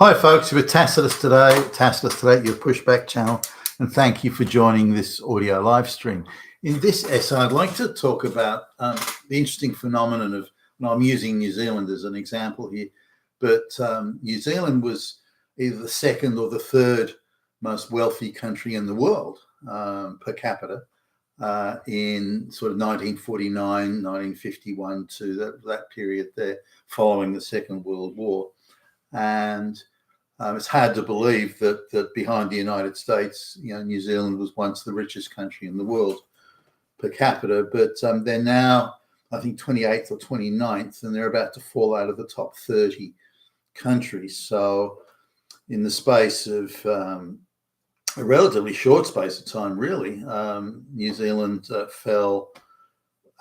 Hi folks, we're Tacitus today, your pushback channel, and thank you for joining this audio live stream. In this essay, I'd like to talk about the interesting phenomenon of, and I'm using New Zealand as an example here, but New Zealand was either the second or the third most wealthy country in the world per capita in sort of 1949, 1951 to that period there following the Second World War. And it's hard to believe that behind the United States, New Zealand was once the richest country in the world per capita, but they're now, I think, 28th or 29th, and they're about to fall out of the top 30 countries. So in the space of a relatively short space of time, really, New Zealand fell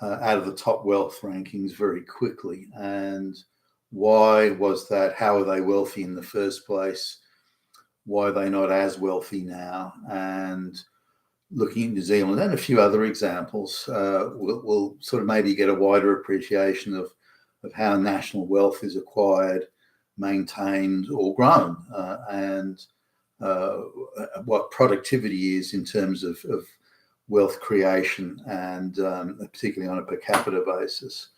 out of the top wealth rankings very quickly. And why was that? How are they wealthy in the first place? Why are they not as wealthy now? And looking at New Zealand and a few other examples, we'll sort of maybe get a wider appreciation of how national wealth is acquired, maintained, or grown, and what productivity is in terms of wealth creation, and particularly on a per capita basis.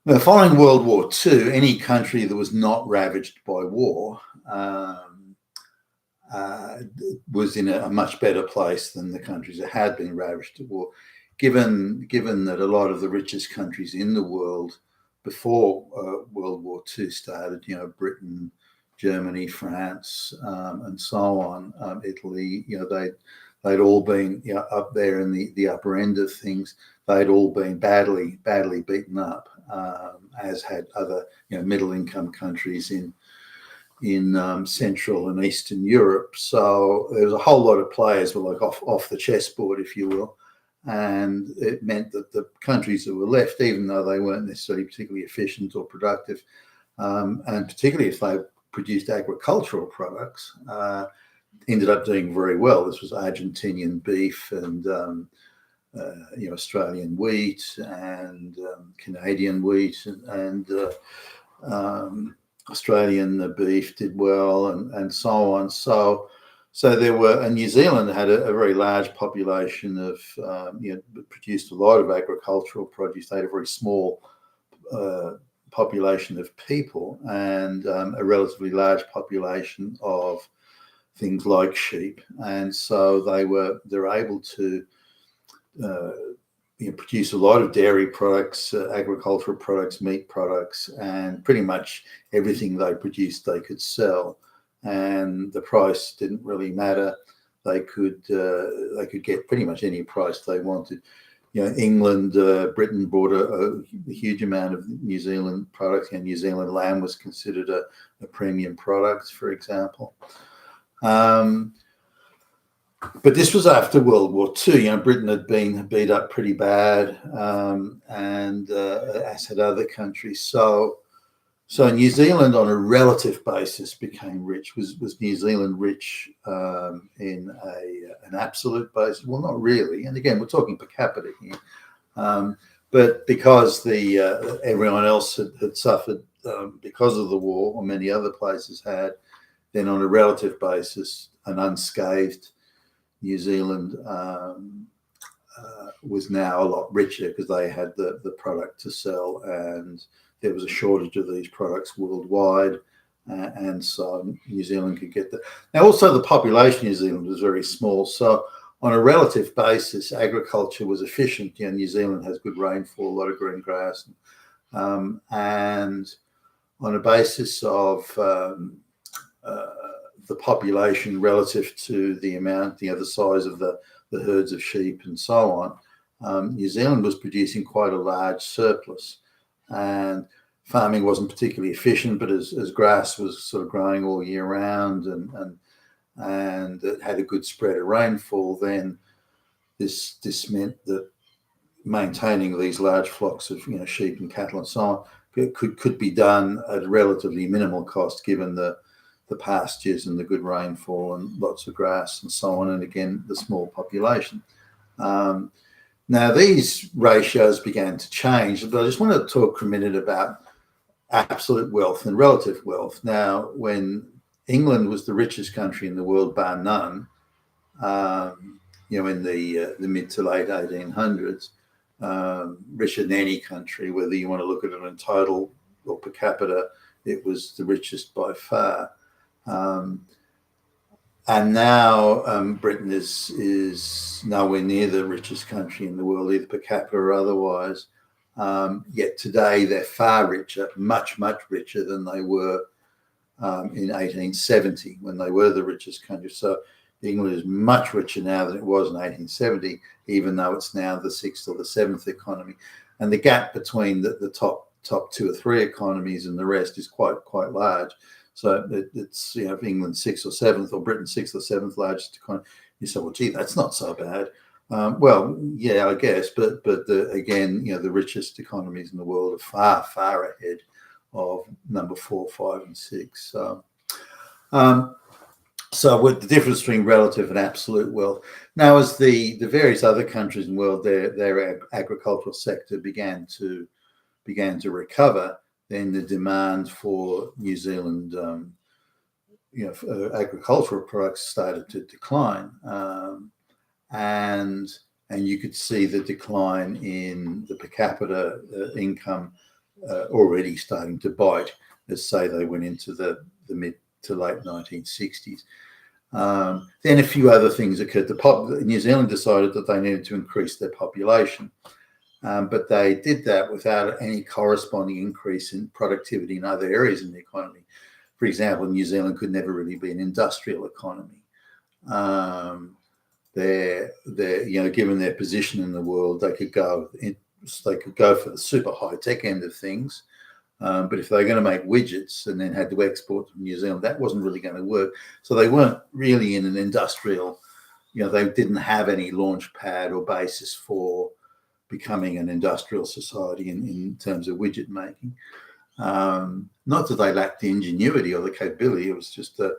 Now, following World War II, any country that was not ravaged by war was in a much better place than the countries that had been ravaged by war, given that a lot of the richest countries in the world before World War II started, Britain, Germany, France, and so on, Italy, they'd all been up there in the upper end of things. They'd all been badly beaten up, as had other middle income countries in Central and Eastern Europe. So there was a whole lot of players were like off the chessboard, if you will, and it meant that the countries that were left, even though they weren't necessarily particularly efficient or productive, and particularly if they produced agricultural products, ended up doing very well. This was Argentinian beef and Australian wheat and Canadian wheat and Australian beef did well, and so on. So there were, and New Zealand had a very large population of, produced a lot of agricultural produce. They had a very small population of people and a relatively large population of things like sheep, and so they're able to produce a lot of dairy products, agricultural products, meat products, and pretty much everything they produced they could sell, and the price didn't really matter. They could get pretty much any price they wanted. England, Britain bought a huge amount of New Zealand products, and New Zealand lamb was considered a premium product, for example. But this was after World War II. Britain had been beat up pretty bad, and as had other countries. So New Zealand, on a relative basis, became rich. Was New Zealand rich in an absolute basis? Well, not really. And again, we're talking per capita here. But because everyone else had suffered because of the war, or many other places had, then on a relative basis, an unscathed New Zealand was now a lot richer because they had the product to sell, and there was a shortage of these products worldwide, and so New Zealand could get that. Now, also the population of New Zealand was very small, so on a relative basis, agriculture was efficient. New Zealand has good rainfall, a lot of green grass, and on a basis of the population relative to the amount, the size of the herds of sheep and so on, New Zealand was producing quite a large surplus, and farming wasn't particularly efficient, but as grass was sort of growing all year round and it had a good spread of rainfall, then this meant that maintaining these large flocks of sheep and cattle and so on could be done at a relatively minimal cost, given the pastures and the good rainfall and lots of grass and so on, and again the small population. Now these ratios began to change, but I just want to talk for a minute about absolute wealth and relative wealth. Now, when England was the richest country in the world, bar none, in the mid to late 1800s, richer than any country, whether you want to look at it in total or per capita, it was the richest by far. And now Britain is nowhere near the richest country in the world, either per capita or otherwise. Yet today they're far richer, much, much richer than they were in 1870 when they were the richest country. So England is much richer now than it was in 1870, even though it's now the sixth or the seventh economy. And the gap between the top two or three economies and the rest is quite large. So it's, if England's sixth or seventh, or Britain's sixth or seventh largest economy, you say, well, gee, that's not so bad. Well, yeah, I guess, but again, the richest economies in the world are far ahead of number 4, 5, and 6. So with the difference between relative and absolute wealth, now as the various other countries in the world, their agricultural sector began to recover, then the demand for New Zealand, agricultural products started to decline, and you could see the decline in the per capita income already starting to bite, as say they went into the mid to late 1960s. Then a few other things occurred. New Zealand decided that they needed to increase their population. But they did that without any corresponding increase in productivity in other areas in the economy. For example, New Zealand could never really be an industrial economy. Given their position in the world, they could go for the super high tech end of things. But if they're going to make widgets and then had to export from New Zealand, that wasn't really going to work. So they weren't really in an industrial, they didn't have any launch pad or basis for becoming an industrial society in terms of widget making. Not that they lacked the ingenuity or the capability, it was just the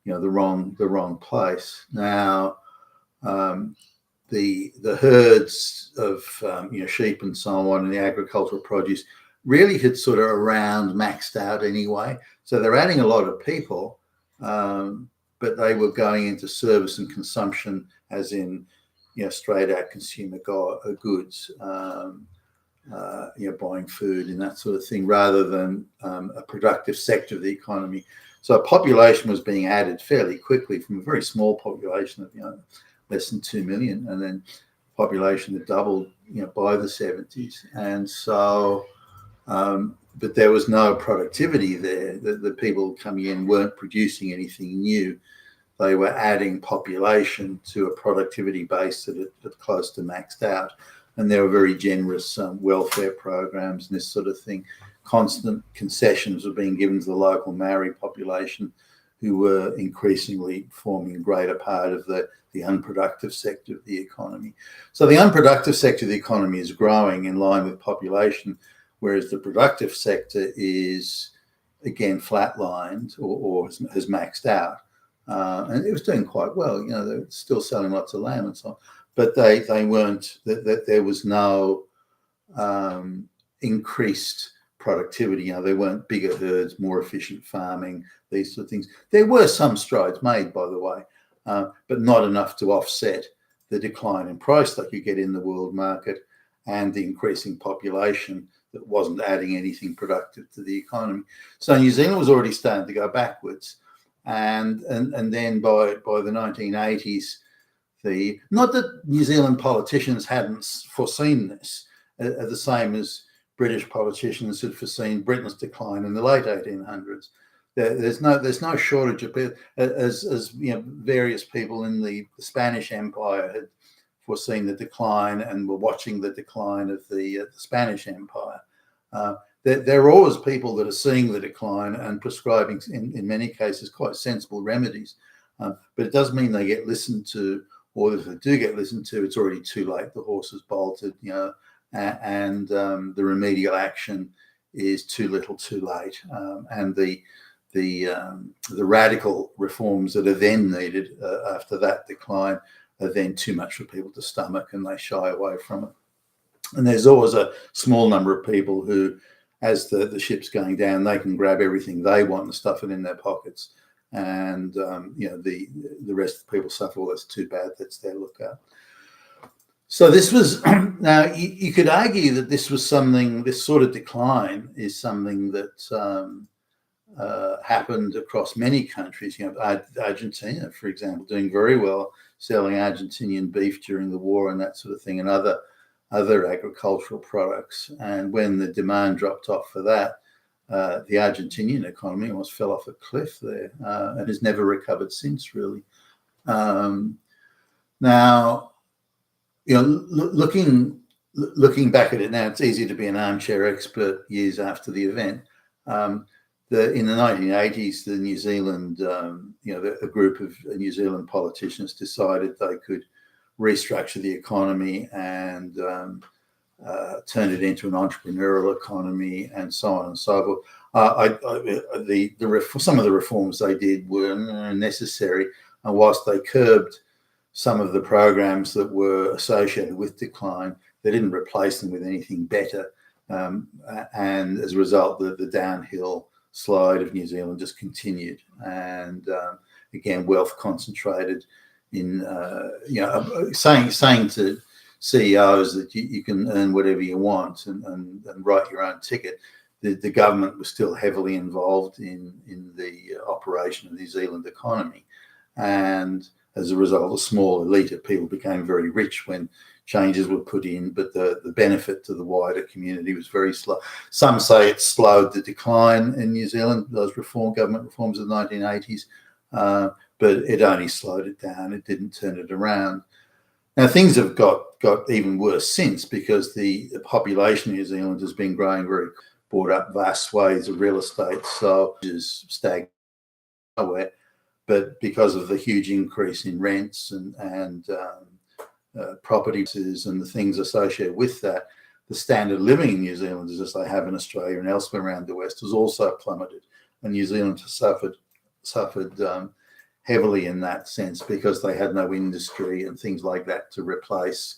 wrong place. Now, the herds of sheep and so on, and the agricultural produce really had sort of around maxed out anyway. So they're adding a lot of people, but they were going into service and consumption, as in straight out consumer goods, buying food and that sort of thing, rather than a productive sector of the economy. So population was being added fairly quickly from a very small population of less than 2 million, and then population had doubled by the 70s. And so, but there was no productivity there. The people coming in weren't producing anything new. They were adding population to a productivity base that had close to maxed out. And there were very generous welfare programs and this sort of thing. Constant concessions were being given to the local Maori population, who were increasingly forming a greater part of the unproductive sector of the economy. So the unproductive sector of the economy is growing in line with population, whereas the productive sector is, again, flatlined or has maxed out. And it was doing quite well. They're still selling lots of lamb and so on, but they weren't. That there was no increased productivity. They weren't bigger herds, more efficient farming, these sort of things. There were some strides made, by the way, but not enough to offset the decline in price that you get in the world market and the increasing population that wasn't adding anything productive to the economy. So New Zealand was already starting to go backwards. And then by the 1980s, not that New Zealand politicians hadn't foreseen this, the same as British politicians had foreseen Britain's decline in the late 1800s. There's no shortage of people, as various people in the Spanish Empire had foreseen the decline and were watching the decline of the Spanish Empire. There are always people that are seeing the decline and prescribing, in many cases, quite sensible remedies. But it does mean they get listened to, or if they do get listened to, it's already too late. The horse has bolted, and the remedial action is too little, too late. And the radical reforms that are then needed after that decline are then too much for people to stomach, and they shy away from it. And there's always a small number of people who as the ship's going down, they can grab everything they want and stuff it in their pockets. And, the rest of the people suffer. Well, that's too bad. That's their lookout. So this was, now you could argue that this sort of decline is something that happened across many countries. Argentina, for example, doing very well, selling Argentinian beef during the war and that sort of thing, and other agricultural products. And when the demand dropped off for that, the Argentinian economy almost fell off a cliff there, and has never recovered since, really. Now, looking back at it now, it's easy to be an armchair expert years after the event. In the 1980s, the New Zealand, a group of New Zealand politicians decided they could restructure the economy and turn it into an entrepreneurial economy, and so on and so forth. Some of the reforms they did were necessary, and whilst they curbed some of the programs that were associated with decline, they didn't replace them with anything better. And as a result, the downhill slide of New Zealand just continued. And again, wealth concentrated in, saying to CEOs that you can earn whatever you want and write your own ticket. The government was still heavily involved in the operation of the New Zealand economy. And as a result, a small elite of people became very rich when changes were put in, but the benefit to the wider community was very slow. Some say it slowed the decline in New Zealand, those government reforms of the 1980s, but it only slowed it down. It didn't turn it around. Now, things have got even worse since, because the population of New Zealand has been growing bought up vast swathes of real estate, so is stagnant nowhere. But because of the huge increase in rents and property prices and the things associated with that, the standard of living in New Zealand, as they have in Australia and elsewhere around the West, has also plummeted. And New Zealand has suffered heavily in that sense, because they had no industry and things like that to replace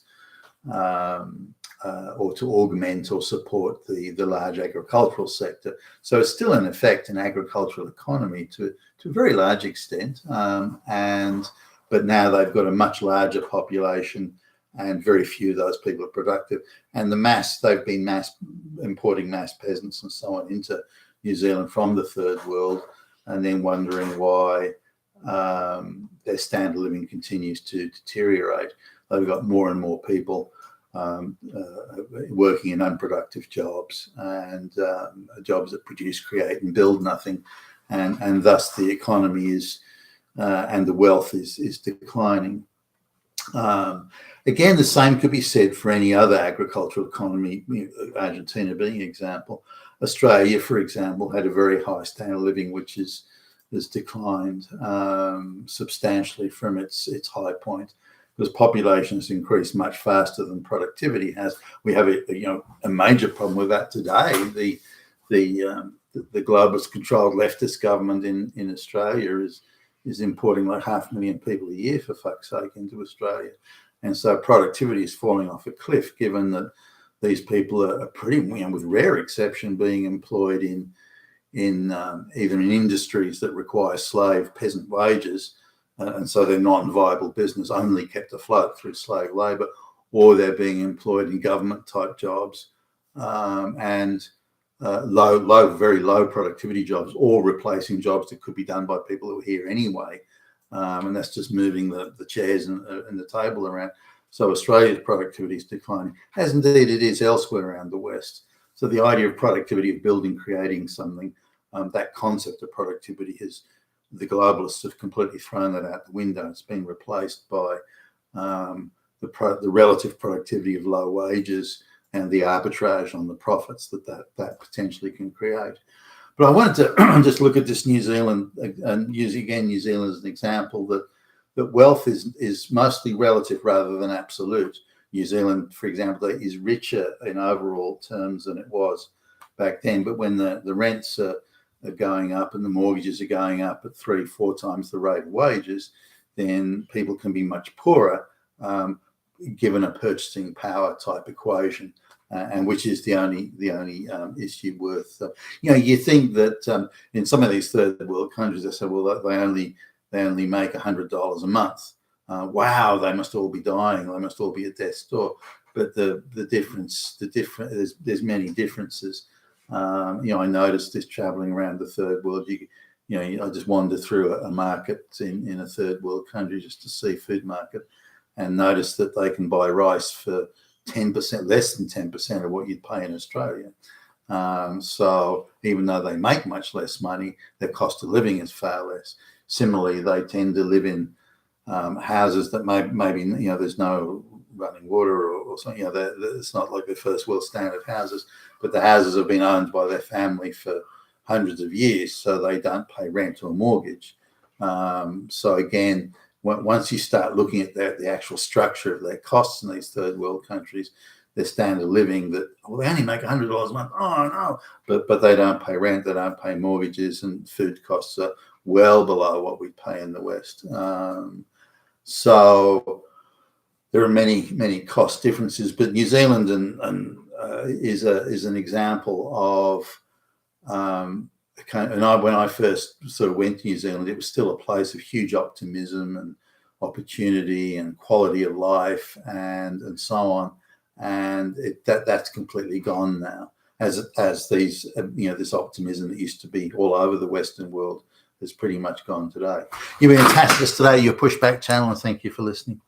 or to augment or support the large agricultural sector. So it's still in effect an agricultural economy to a very large extent, but now they've got a much larger population, and very few of those people are productive. And they've been importing mass peasants and so on into New Zealand from the third world, and then wondering why their standard of living continues to deteriorate. They've got more and more people working in unproductive jobs, and jobs that produce, create and build nothing, and thus the economy is and the wealth is declining. Again, the same could be said for any other agricultural economy, Argentina being an example. Australia, for example, had a very high standard of living, which has declined substantially from its high point, because population has increased much faster than productivity has. We have a major problem with that today. The globalist controlled leftist government in Australia is importing like 500,000 people a year, for fuck's sake, into Australia. And so productivity is falling off a cliff, given that these people are pretty, with rare exception, being employed in either in industries that require slave peasant wages, and so they're non-viable business, only kept afloat through slave labour, or they're being employed in government type jobs, and very low productivity jobs, or replacing jobs that could be done by people who are here anyway, and that's just moving the chairs and the table around. So Australia's productivity is declining, as indeed it is elsewhere around the West. So the idea of productivity, of building, creating something, that concept of productivity the globalists have completely thrown that out the window. It's been replaced by the relative productivity of low wages and the arbitrage on the profits that potentially can create. But I wanted to just look at this New Zealand and use again New Zealand as an example that wealth is mostly relative rather than absolute. New Zealand, for example, is richer in overall terms than it was back then. But when the rents are going up and the mortgages are going up at 3-4 times the rate of wages, then people can be much poorer, given a purchasing power type equation. and which is the only issue worth. You think that in some of these third world countries, they say, well, they only make $100 a month. Wow, they must all be dying. They must all be at death's door. But there's many differences. I noticed this traveling around the third world. I just wander through a market in a third world country, just to see food market, and notice that they can buy rice for 10%, less than 10% of what you'd pay in Australia. So even though they make much less money, their cost of living is far less. Similarly, they tend to live in houses that maybe there's no running water or something. It's not like the first world standard houses, but the houses have been owned by their family for hundreds of years, so they don't pay rent or mortgage. So again, once you start looking at the actual structure of their costs in these third world countries, their standard of living, that they only make $100 a month. Oh no, but they don't pay rent, they don't pay mortgages, and food costs are well below what we pay in the West. So there are many cost differences, but New Zealand is an example of. When I first sort of went to New Zealand, it was still a place of huge optimism and opportunity and quality of life and so on, and that's completely gone now. As these this optimism that used to be all over the Western world has pretty much gone today. You've been attached to us today, your Pushback channel, and thank you for listening.